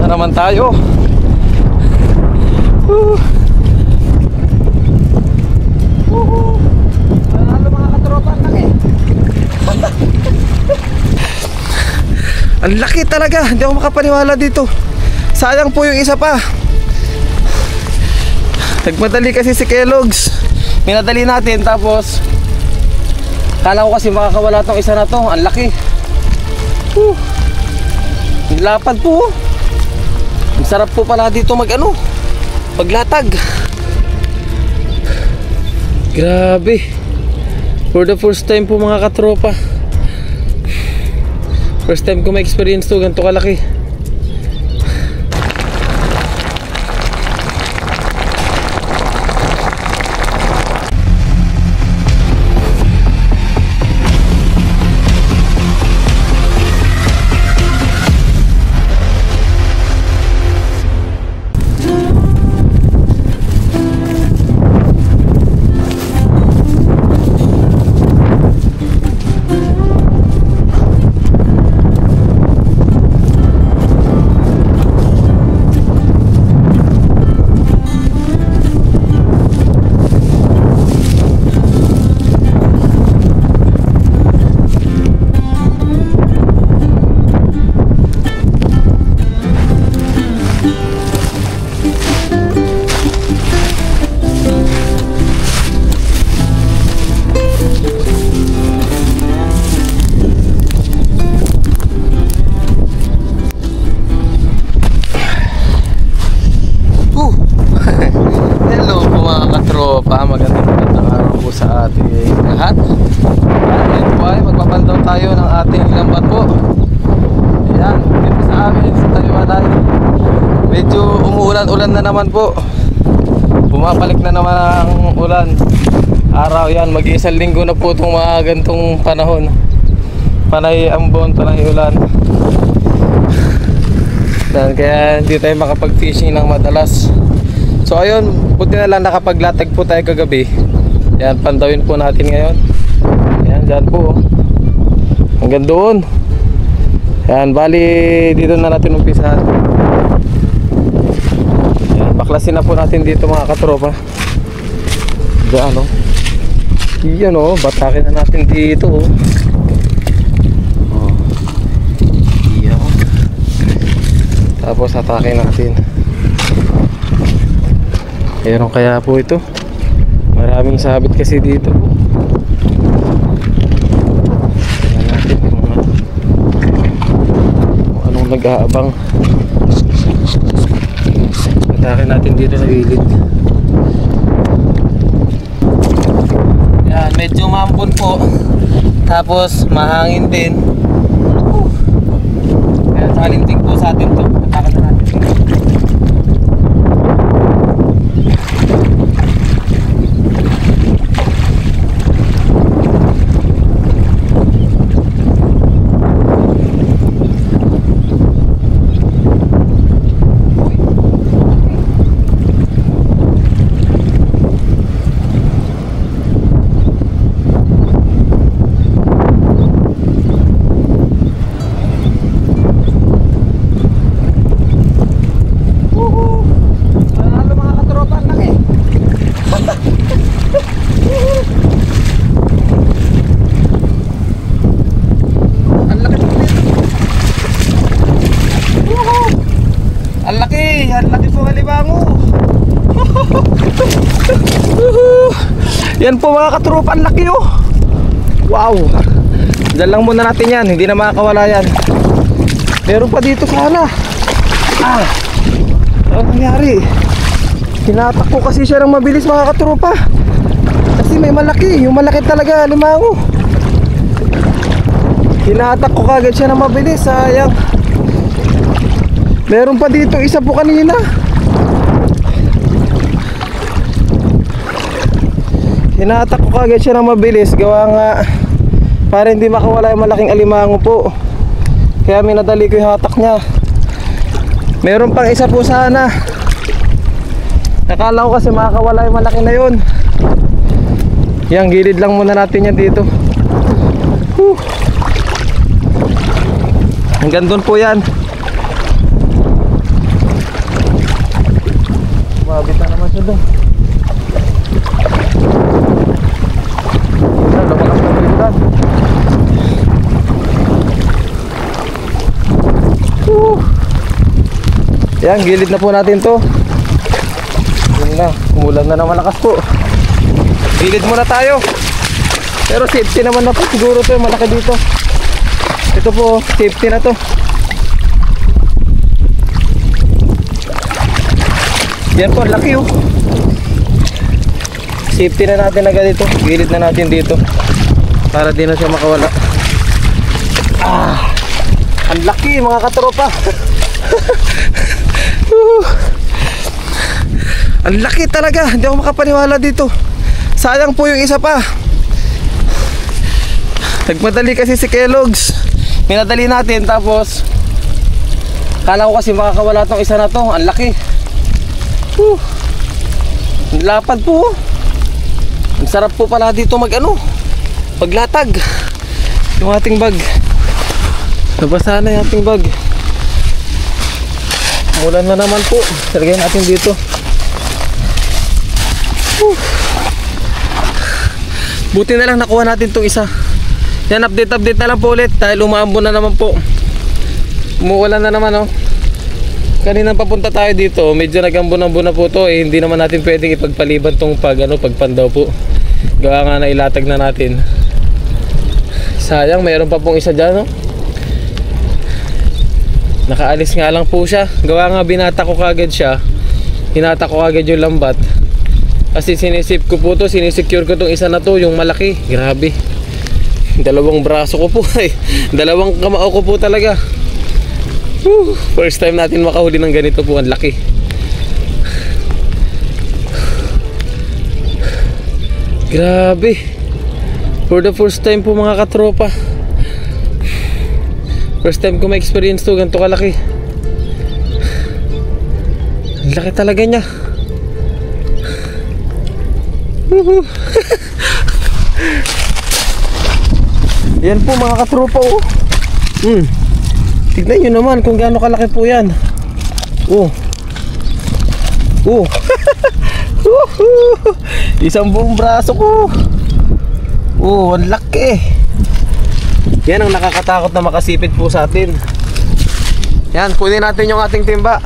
naman tayo. Panalo mga katropa, ang laki. Ang laki talaga, hindi ako makapaniwala dito. Sayang po yung isa pa. Nagmadali kasi si Kellogg's. Minadali natin, tapos kala ko kasi makakawala tong isa na to. Ang laki. Lapad po. Ang sarap po pala dito maglatag. Grabe. For the first time po mga katropa. First time ko ma-experience to, ganito kalaki. Magandang araw po sa ating lahat. Ngayon po ay magpapandaw tayo ng ating lambat po. Ayan, dito sa amin sa Taliwanan. Medyo umuulan-ulan na naman po. Bumabalik na naman ang ulan. Araw yan, mag-iisang linggo na po itong mga gantong panahon. Panay ambon, panay ulan. Kaya hindi tayo makapag-fishing ng madalas. So ayun, buti na lang nakapaglatag po tayo kagabi. Yan, pandawin po natin ngayon. Yan, dyan po. Hanggang doon. Yan, bali dito na natin umpisahan. Yan, baklasin na po natin dito mga katropa. Diyan Yan batakin na natin dito Yan. Tapos atakin natin. Meron kaya po ito. Maraming sabit kasi dito. Tingnan natin kung anong nag-aabang. Atakin natin dito sa gilid. Yan, medyo mampun po. Tapos mahangin din. Yan, salinting po sa atin to. Atakin na natin. Yan po mga katropa, ang laki Wow. Diyan lang muna natin yan, hindi na makakawala yan. Meron pa dito sana. Ano nangyari? Hinatak ko kasi siya ng mabilis mga katropa. Kasi may malaki, yung malaki talaga, limango. Hinatak ko kagad siya ng mabilis, sayang. Meron pa dito isa po kanina. Hinatak ko kagad siya ng mabilis, gawa nga para hindi makawala yung malaking alimango po. Kaya minadali ko yung hatak niya. Meron pang isa po sana. Nakala ko kasi makakawala yung malaki na yun. Yan, gilid lang muna natin yan dito. Hanggang doon po yan. delikado. Lumakas na delikado. Yan, gilid na po natin to. Yun na, umulan na ng malakas po. Gilid muna tayo. Pero safety naman na po siguro to, malaki dito. Ito po, safety na to. Yan po, laki oh. Safety na natin agad dito. Gilid na natin dito para di na siya makawala. Ang laki mga katropa. Ang laki talaga. Hindi ako makapaniwala dito. Sayang po yung isa pa. Nagmadali kasi si Kellogg's. Minadali natin tapos kala ko kasi makakawala tong isa na to. Ang laki. Ang lapad po. Ang sarap po pala dito paglatag. Yung ating bag. Nabasa na yung ating bag. Umulan na naman po. Talagay natin dito. Buti na lang nakuha natin itong isa. Yan, update na lang po ulit dahil umaambon na naman po. Umuulan na naman Kanina papunta tayo dito, medyo nagambon-ambon na po to hindi naman natin pwedeng ipagpaliban tong pagpandaw po. Gawa nga na ilatag na natin. Sayang, mayroon pa pong isa dyan Nakaalis nga lang po siya. Gawa nga binata ko kagad siya. Hinata ko kagad yung lambat. Kasi sinisip ko po to, sinisecure ko tong isa na to, yung malaki. Grabe. Dalawang braso ko po dalawang kamao ko po talaga. First time natin makahuli ng ganito po, ang laki. Grabe. For the first time po mga katropa. First time ko ma-experience to, ganito kalaki. Ang laki talaga niya. Yan po mga katropa Tignan nyo naman kung gaano kalaki po yan. Isang buong braso ko. Ang laki. Yan ang nakakatakot na makasipit po sa atin. Yan, kunin natin yung ating timba.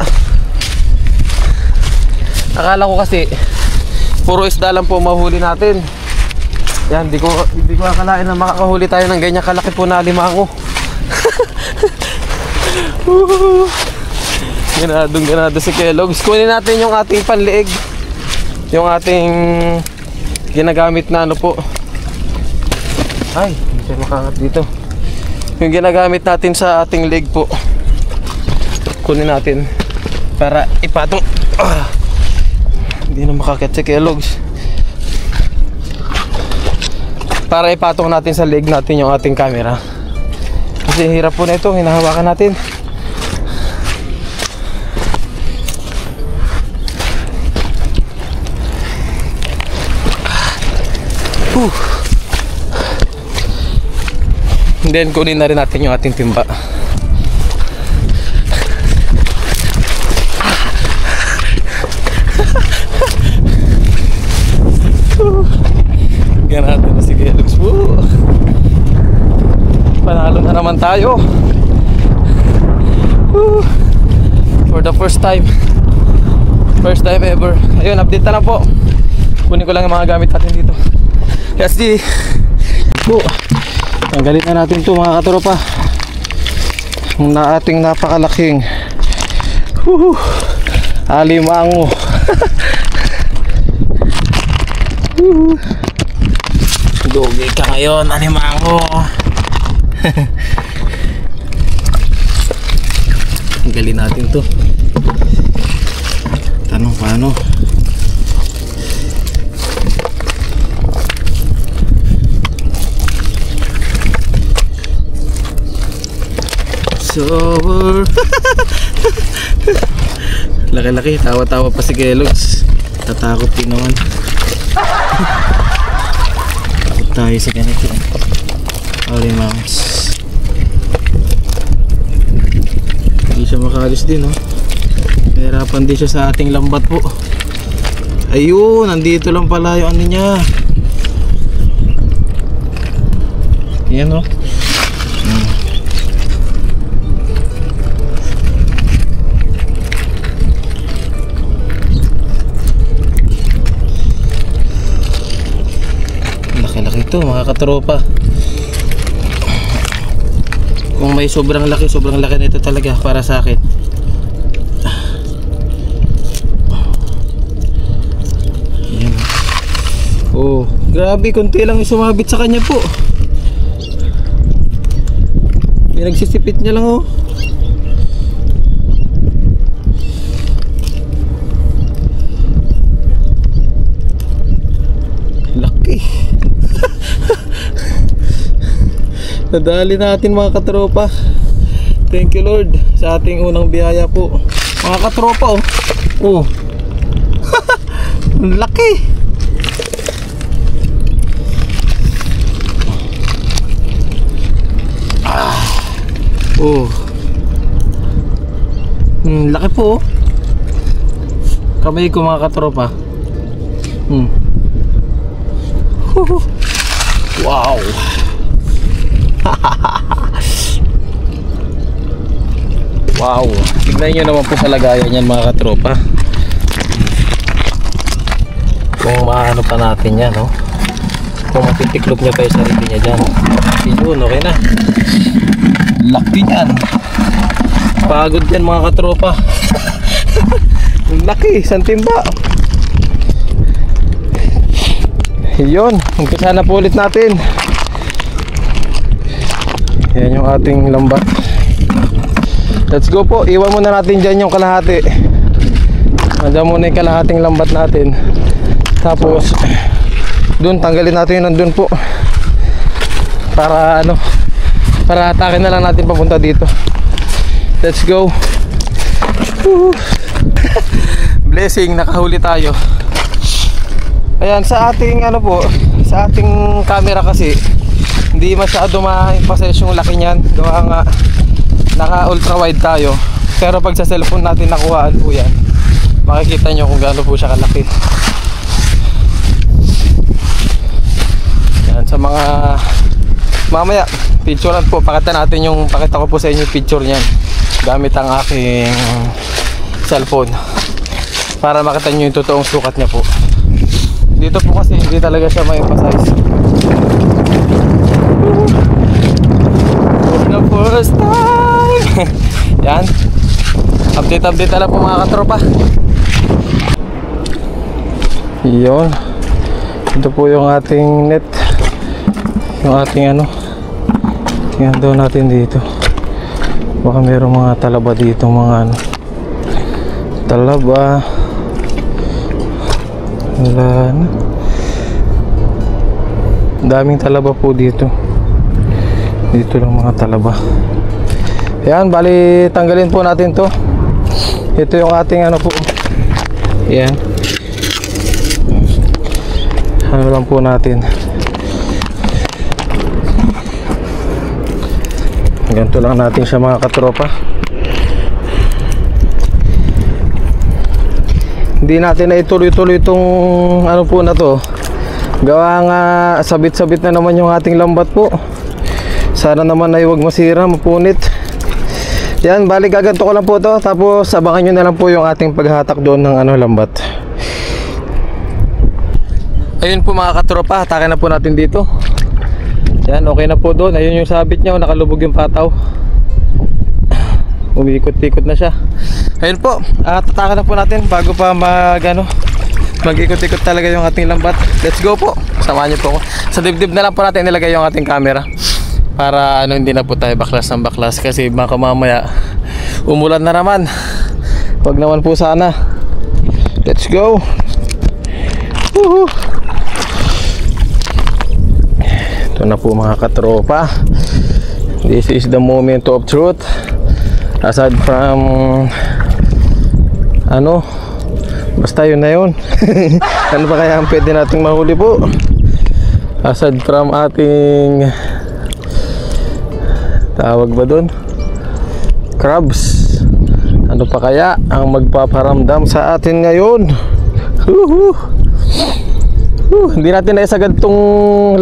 Akala ko kasi puro isda lang po mahuli natin. Yan, hindi ko akalain na makakahuli tayo ng ganyan kalaki po na alimango. Ganado si Kellogg's. Kunin natin yung ating panliig. Yung ating ginagamit na po. Ay, hindi tayo makangat dito. Yung ginagamit natin sa ating leg po. Kunin natin para ipatong. Hindi na makakit si Kellogg's. Para ipatong natin sa leg natin yung ating camera. Kasi hirap po na ito, hinahawakan natin. Then kunin na rin natin yung ating timba. Ganado na si Kellogg's po. Panalo na naman tayo. For the first time ever. Ayun, update na lang po. Kunin ko lang yung mga gamit natin dito. Kasi tanggalin na natin ito mga katropa. Yung ating napakalaking alimango. Gogi ka ngayon, alimango. Tanggalin natin to. Tanong paano? Sober. Laki-laki, tawa-tawa pa si Kellogg's. Tatakot din naman. Takot tayo sa ganito. Alimangs. Hindi siya makalis din Nahirapan din siya sa ating lambat po. Ayun, nandito lang pala yung ano niya. Yan o. Laki-laki ito mga katropa. Kung may sobrang laki nito talaga para sa akin. Ayan. Oh, grabe, konti lang yung sumabit sa kanya po. Pinagsisipit niya lang oh. Laki. Nadali natin mga katropa. Thank you Lord sa ating unang biyaya po. Mga katropa oh. Oh. Laki. Oh. Laki po. Kamay ko mga katropa. Wow. Wow. Tignan nyo naman po sa lagayan yan mga katropa. Kung maano pa natin yan, no? Kung matitiklop niya pa yung sarili niya dyan. Yun, okay na. Laki yan. Pagod yan mga katropa. Laki, isang timba. Yun, umpisa na po ulit natin. Yan yung ating lambat. Let's go po, iwan muna natin dyan yung kalahati. Nandiyan muna yung kalahating lambat natin. Tapos dun, tanggalin natin yung nandun po. Para ano, para atakin na lang natin papunta dito. Let's go. Blessing, nakahuli tayo. Ayan, sa ating ano po, sa ating camera kasi hindi masyado ma-emphasize yung laki niyan. Gawa nga naka ultra wide tayo. Pero pag sa cellphone natin nakuhaan po yan, makikita nyo kung gaano po siya kalaki. Yan, sa mga mamaya picturean po, pakita ko po sa inyo yung picture niyan gamit ang aking cellphone para makita nyo yung totoong sukat niya po. Dito po kasi hindi talaga siya ma-emphasize. For the first time. Yan, update na lang po mga katropa. Yun, ito po yung ating net, yung ating ano. Tingnan daw natin dito, baka mayroong mga talaba dito, mga ano, talaba. Wala na. Daming talaba po dito. Dito lang mga talaba. Ayan, bali tanggalin po natin to. Ito yung ating ano po. Ayan. Ano lang po natin. Ganito lang natin siya mga katropa. Hindi natin na ituloy-tuloy itong ano po na to. Gawa nga sabit-sabit na naman yung ating lambat po. Sana naman ay huwag masira, mapunit. Yan, bali gaganto ko lang po to. Tapos abangan nyo na lang po yung ating paghatak doon ng ano, lambat. Ayun po mga katropa, hatakin na po natin dito. Yan, okay na po doon. Ayun yung sabit niya, nakalubog yung pataw. Umiikot-ikot na siya. Ayun po, tatakan na po natin bago pa mag-ikot-ikot talaga yung ating lambat. Let's go po, samahan niyo po ako. Sa dibdib na lang po natin nilagay yung ating camera para ano, hindi na po tayo baklas ng baklas. Kasi baka mamaya umulan na naman. Wag naman po sana. Let's go. Woohoo. Ito na po mga katropa. This is the moment of truth. Aside from ano, basta yun na yun. Ano ba kaya ang pwede nating mahuli po? Aside from ating tawag ba dun? Crabs. Ano pa kaya ang magpaparamdam sa atin ngayon? Hindi natin naisagad tong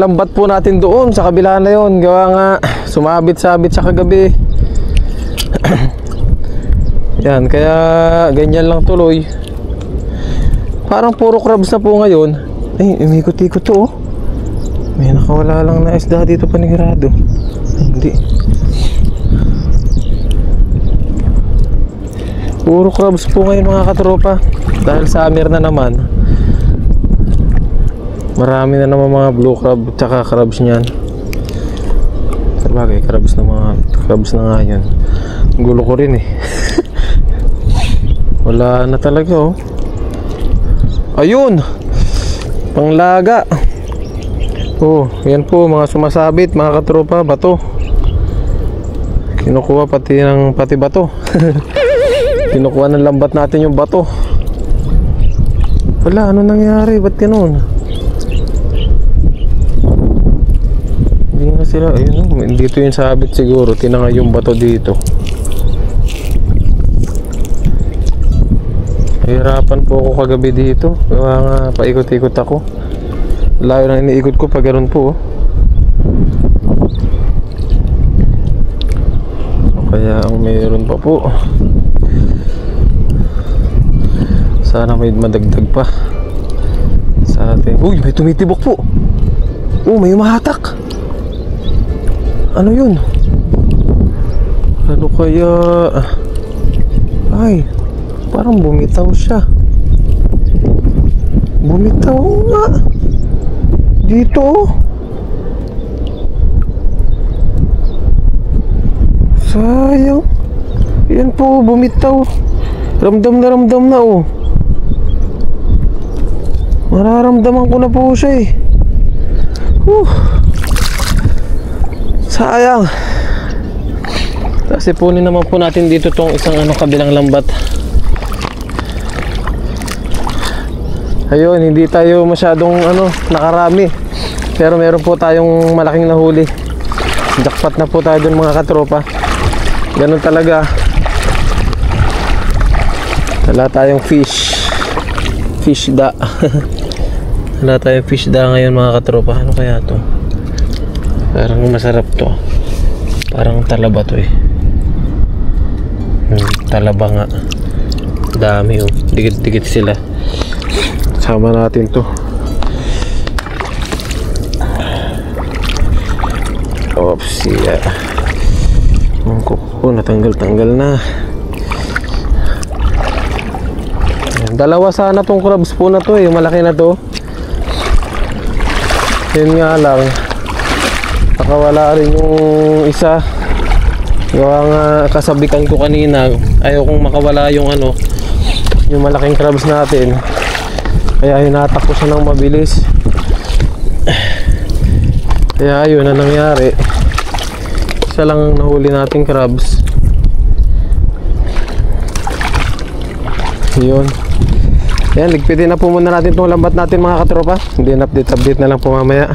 lambat po natin doon sa kabila na yon. Gawa nga sumabit-sabit sa kagabi. Yan, kaya ganyan lang tuloy. Parang puro crabs na po ngayon. Ay, umikot-ikot to oh. May nakawala lang na isda dito panigurado. Hindi. Puro crabs po ngayon mga katropa. Dahil summer na naman. Marami na naman mga blue crab tsaka crabs niyan. Sabagay, crabs na nga yun. Gulo ko rin eh. Wala na talaga oh. Ayun! Panglaga. Oh, yan po mga sumasabit mga katropa, bato. Kinukuha pati bato. Kinukuha ng lambat natin yung bato. Wala, ano nangyari? Ba't ganun? Hindi na sila, ayun, dito yung sabit siguro. Tinangay yung bato dito. Hirapan po ako kagabi dito. Kaya nga paikot-ikot ako. Layo na iniikot ko pag ganun po. Kaya ang mayroon pa po. Sana may madagdag pa sa atin. Uy, may tumitibok po. Oh, may umahatak. Ano yun? Ano kaya? Ay, parang bumitaw siya. Bumitaw nga. Dito. Sayang. Yan po, bumitaw. Ramdam na oh. Mararamdaman ko na po siya eh. Sayang. Kasi punin naman po natin dito tong isang kabilang lambat. Ayun, hindi tayo masyadong nakarami. Pero meron po tayong malaking nahuli. Jackpot na po tayo dun mga katropa. Ganun talaga. Wala tayong fish da. Wala tayong fish da ngayon mga katropa. Ano kaya to? Parang masarap to. Parang talaba to eh. Talaba nga. Dami oh. Dikit-dikit sila. Sama natin to. Oops, yeah. Ang kuko, natanggal-tanggal na. Ayan, dalawa sana tong crabs po na to eh. Malaki na to. Yun nga lang, nakawala rin yung isa. Gawa nga kasabikan ko kanina. Ayaw kong makawala yung yung malaking crabs natin. Kaya hinatak ko siya ng mabilis. Kaya ayun na nangyari. Isa lang ang nahuli nating crabs. Yun. Yan, ligpitin na po muna natin itong lambat natin mga katropa. Hindi na update na lang po mamaya.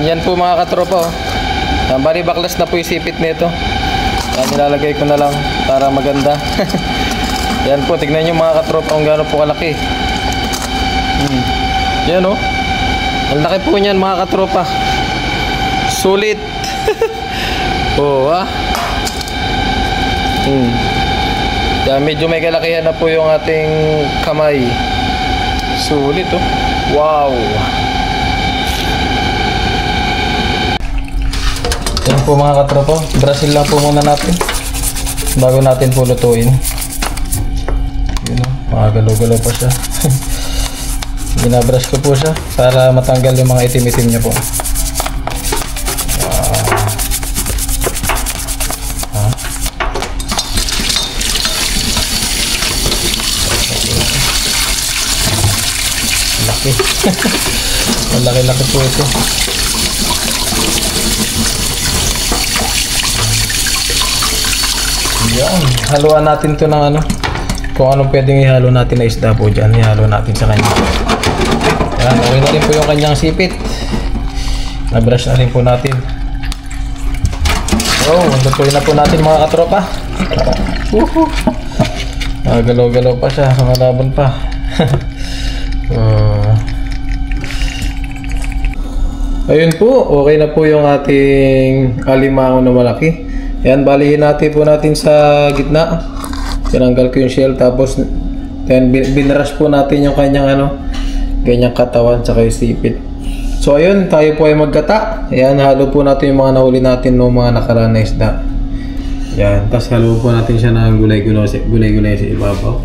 Yan po mga katropa oh. Bali baklas na po yung sipit nito. Yan, nilalagay ko na lang para maganda. Yan po, tignan nyo mga katropa kung gaano po kalaki. Yan oh. Ang laki po niyan mga katropa. Sulit. Oh ah. Yan, medyo may kalakihan na po yung ating kamay. Sulit oh. Wow. Yan po mga katropa. Brazil lang po muna natin bago natin po lutuin. Yun o, makagalaw-galaw pa siya. Binabrush ko po siya para matanggal yung mga itim-itim niya po. Laki. Malaki-laki po ito. Yan, haluan natin to ng kung anong pwedeng ihalo natin na isda po dyan, ihalo natin sa kanya. Yan, okay na rin po yung kanyang sipit. Na-brush na rin po natin. So, lutuin na po natin mga katropa. Galaw-galaw pa siya, malaban pa. Ayun po, okay na po yung ating alimango na malaki. Yan, balihin natin po natin sa gitna. Tinanggal ko yung shell, tapos yan, binrush po natin yung kanyang ganyang katawan tsaka yung sipit. So ayun, tayo po ay magkata. Yan, halo po natin yung mga nahuli natin ng mga nakaraan na isda. Yan, tapos halo po natin siya ng gulay-gulay sa ibabaw.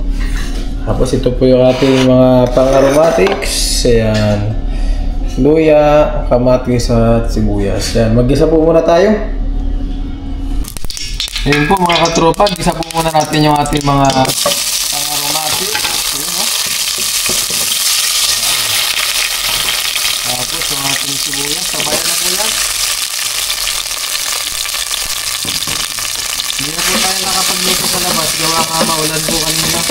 Tapos ito po yung ating mga pang-aromatics. Ayan, luya, kamatis at sibuyas. Yan, mag-gisa po muna tayo. Ayun po mga katropa, gisa po muna natin yung ating mga pang-aromatics. Ayun, no? Tapos yung ating sibuyas, sabayan na po yan. Hindi na po tayo nakapagluto sa labas, gawa nga maulan po kanina.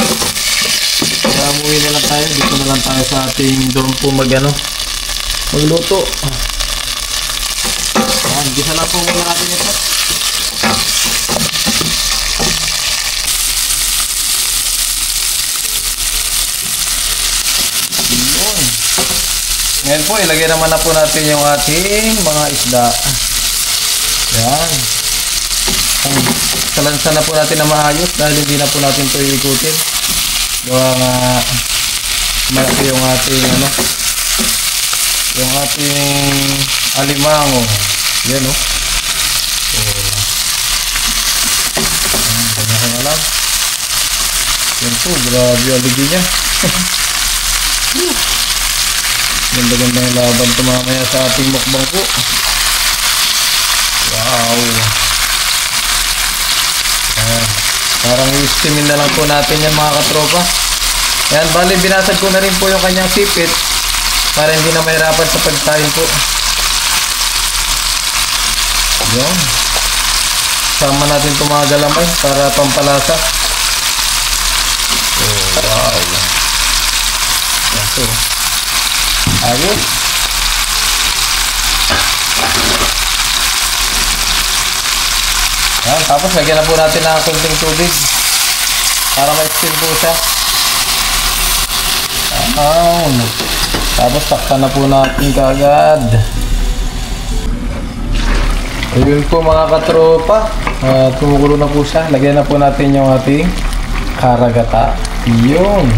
Kaya umuwi na lang tayo, dito na lang tayo sa ating dorm po magluto. Ayan, gisa lang po muna natin ito. Yun. Ngayon po, ilagay naman na po natin yung ating mga isda. Yan. Salansan na po natin na maayos dahil hindi na po natin ito iikutin. Gawa nga malaki yung ating yung ating alimango. Yan, no? So, ganyan ko lang. Yan po, grabe yung aligin niya. Ganda-ganda yung laban ito mamaya sa ating mukbang po. Wow! Ayan. Parang i-steamin na lang po natin yan mga katropa. Ayan, bali binasag ko na rin po yung kanyang sipit para hindi na mahirapan sa pagkain po. Ayan. Sama natin itong mga galamay para pampalasa. Oh, wow! Ayan po. Ayos. Ayan, tapos lagyan na po natin ng konting tubig para ma-steam po siya. Ayan. Tapos takpan na po natin kaagad. Ayun po mga katropa, tumukulo na po siya. Lagyan na po natin yung ating karagata. Yun.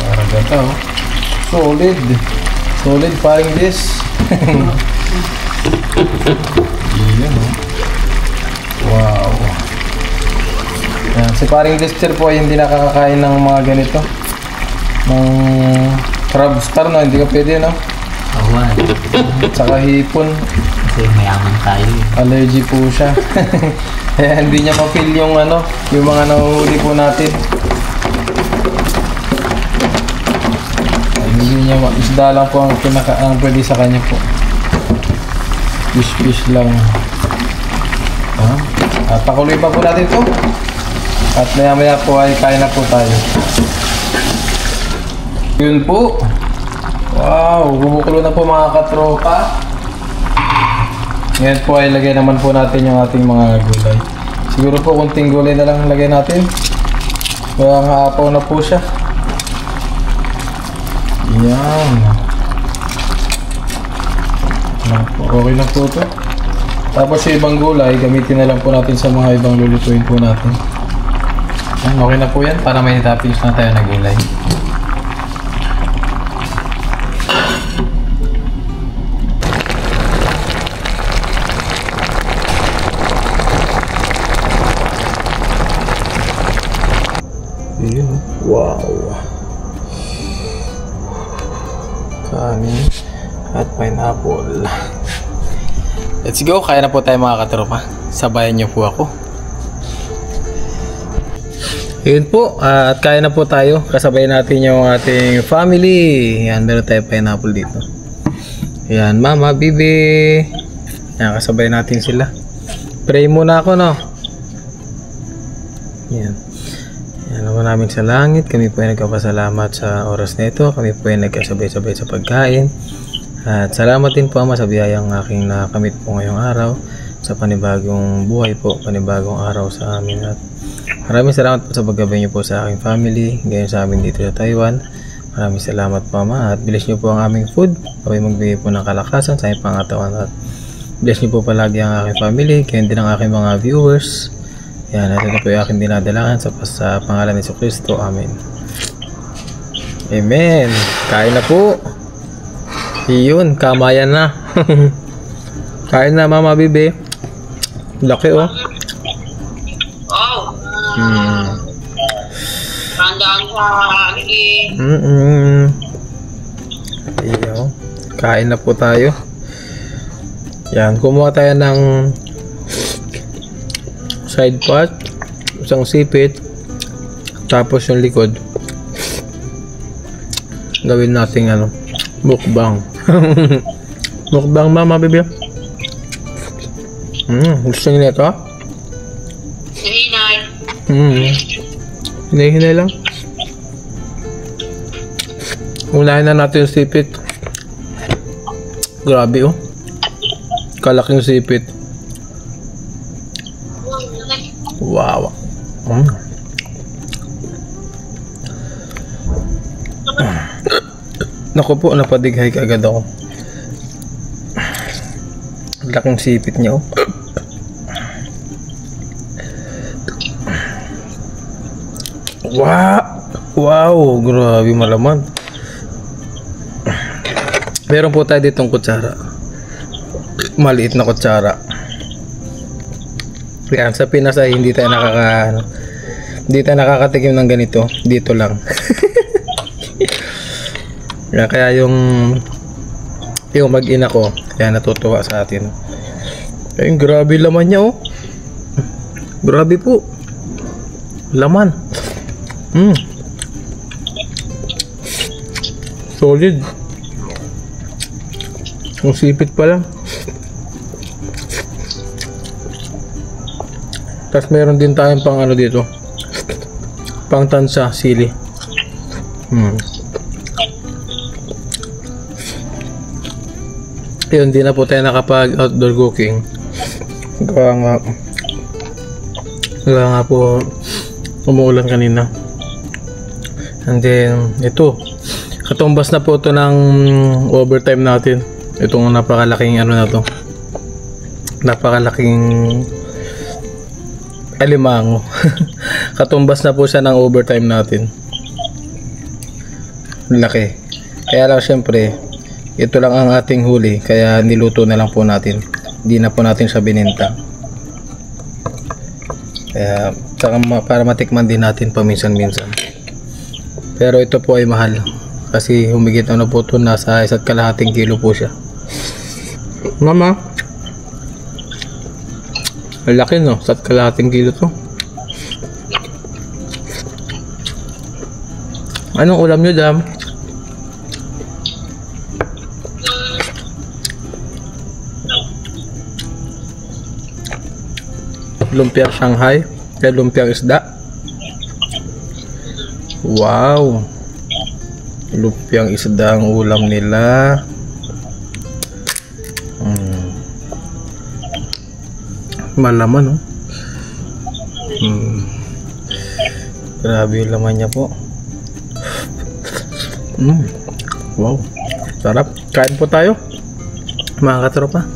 Karagata, oh. Solid. Solid paring this. Yun, oh. Wow. Yan. Si paring Lester po ay hindi nakakakain ng mga ganito. Ng crab star, no? Hindi ka pwede, no? Awan. Tsaka hipon. Kasi mayaman tayo. Allergy po siya. Kaya hindi niya ma-feel yung yung mga nahuhuli po natin. Hindi niya isda lang po ang pwede sa kanya po. Fish lang. At pakuloy pa po natin ito. At maya po ay kain na po tayo. Yun po. Wow, bumukulo na po mga katropa. Ngayon po ay lagay naman po natin yung ating mga gulay. Siguro po kunting gulay na lang lagay natin. Kaya nga apaw na po siya. Yan. Okay na po ito. Tapos yung ibang gulay, gamitin na lang po natin sa mga ibang lulutuin po natin. Yan, okay na po yan para may toppings na tayo na gulay. Wow. Kanin at pineapple. Let's go, kaya na po tayo mga katropa. Sabayan niyo po ako. Yun po, at kaya na po tayo. Kasabay natin yung ating family. Yan, meron tayo pineapple dito. Yan, mama, bibi. Yan, kasabay natin sila. Pray muna ako, no? Yan. Yan naman namin sa langit. Kami po ay nagkapasalamat sa oras na ito. Kami po ay nagkasabay-sabay sa pagkain. At salamat din po Ama sa biyayang aking nakamit po ngayong araw. Sa panibagong buhay po, panibagong araw sa amin. At Maraming salamat po sa paggabay niyo po sa aking family, gayon sa amin dito sa Taiwan. Maraming salamat po Ama, at bless niyo po ang aming food. Kami magbigay po ng kalakasan sa aming pangatawan, at bless niyo po palagi ang aking family, gayon din ang aking mga viewers. Yan, natin na po yung aking dinadalakan sa pangalan ni Jesucristo. Amen. Amen. Kain na po. Iyon, kamayan na. Kain na Mama Bibi. Laki oh. Tandaan sa Iyo. Kain na po tayo. Yan, kumuha tayo ng side part, isang sipit, tapos yung likod gawin nating mukbang. Mukbang Mama Bibi. Gusto niyo nito? hinay. Hinay lang. Unahin na natin yung sipit. Grabe oh, kalaking sipit. Wow. Naku po, napadighay agad ako. Laking sipit niya oh. Wow, grabe malaman. Meron po tayo ditong kutsara. Maliit na kutsara. Yan, sa Pinas ay hindi tayo nakakatikim ng ganito. Dito lang. Kaya yung mag-ina ko, kaya natutuwa sa atin. Ayun, grabe laman niya oh. Grabe po. Laman. Solid. Ang sipit pa lang. Tapos meron din tayong pang dito, pang tansa, sili. Yun, di na po tayo nakapag outdoor cooking. Kaya nga po umuulan kanina. And then ito, katumbas na po ito ng overtime natin. Itong napakalaking na to, napakalaking alimango. Katumbas na po siya ng overtime natin. Laki. Kaya lang syempre, ito lang ang ating huli, kaya niluto na lang po natin. Hindi na po natin siya bininta. Kaya para matikman din natin paminsan-minsan. Pero ito po ay mahal. Kasi humigit po ito, nasa 1.5 kilo po siya. Mama, malaki no, 1.5 kilo to. Anong ulam nyo dam? Lumpiang Shanghai, lumpiang isda. Wow, lumpiang isda ang ulam nila. Malaman oh. Grabe yung laman niya po. Wow, sarap. Kain po tayo mga katropa.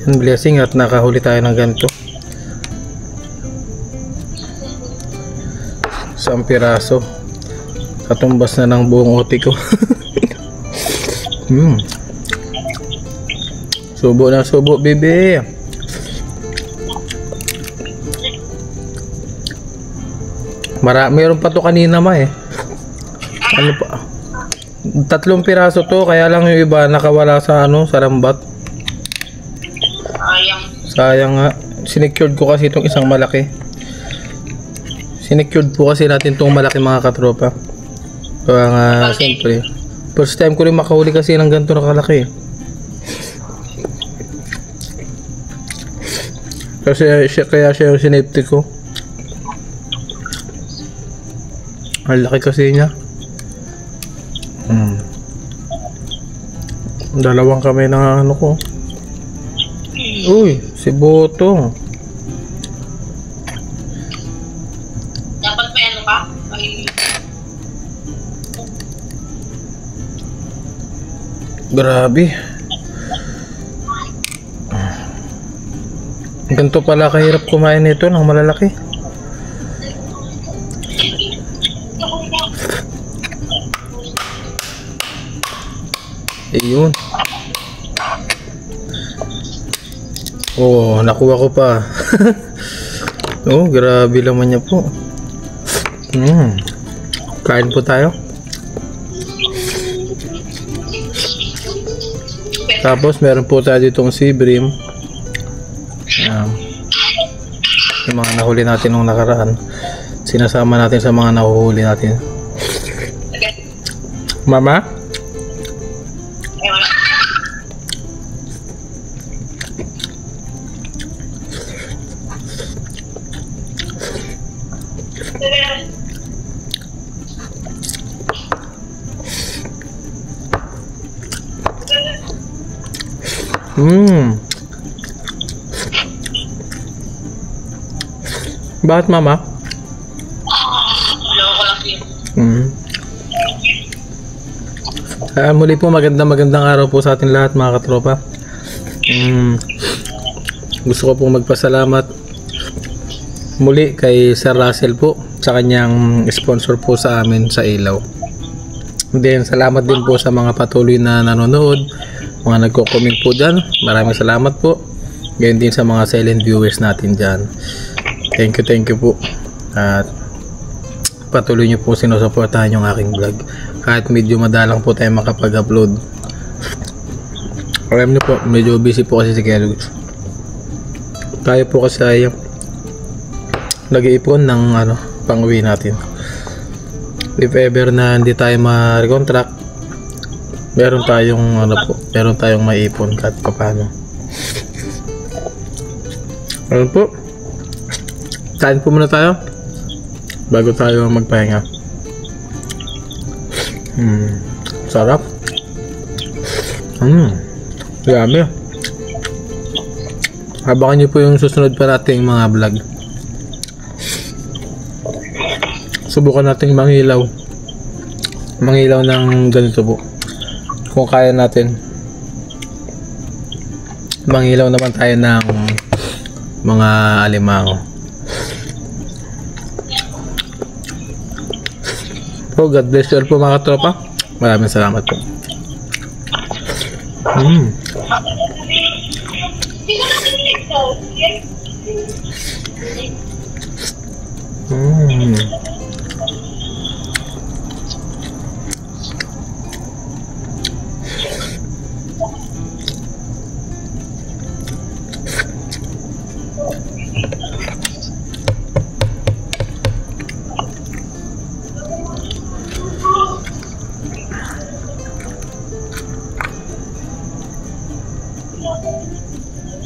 Yan, blessing at nakahuli tayo ng ganito. 1 piraso. Katumbas na ng buong uti ko. Subo na subo, bebe. Meron pa to kanina ano pa? 3 piraso to, kaya lang yung iba nakawala sa sa lambat. Sayang nga. Sinecured ko kasi itong isang malaki. Sinecured po kasi natin itong malaki mga katropa. Kaya nga, siyempre, first time ko rin makahuli kasi ng ganito na kalaki. Kaya siya yung sinapti ko. Ang laki kasi niya. Dalawang kamay ng ko. Uy, si Botong. Grabe. Ganito pala kahirap kumain nito ng malalaki. Ayun. Oh, nakuha ko pa. Oh, grabe laman niya po. Kain po tayo. Tapos meron po tayo ditong sea bream. Yung mga nahuli natin nung nakaraan. Sinasama natin sa mga nahuhuli natin. Mama? Bakit mama? Muli po magandang araw po sa atin lahat mga katropa. Gusto ko pong magpasalamat muli kay Sir Russell po sa kanyang sponsor po sa amin sa ilaw. Then salamat din po sa mga patuloy na nanonood, mga nagko-comment po dyan. Maraming salamat po. Ganyan din sa mga silent viewers natin dyan. Thank you po. At patuloy nyo po sinusuportahan yung aking vlog. Kahit medyo madalang po tayo makapag-upload. Alam nyo po, medyo busy po kasi si Kelly. Tayo po kasi ay nag-iipon ng pang-uwi natin. If ever na hindi tayo ma-recontract, meron tayong maipon kahit paano. Ano po? Kain po muna tayo bago tayo magpahinga. Sarap. Dami. Abangan nyo po yung susunod pa nating mga vlog. Subukan nating mangilaw ng ganito po. Kung kaya natin, mangilaw naman tayo ng mga alimango. Po, God bless you all po mga tropa. Maraming salamat po.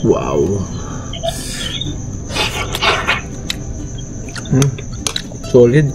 Wow. Solid.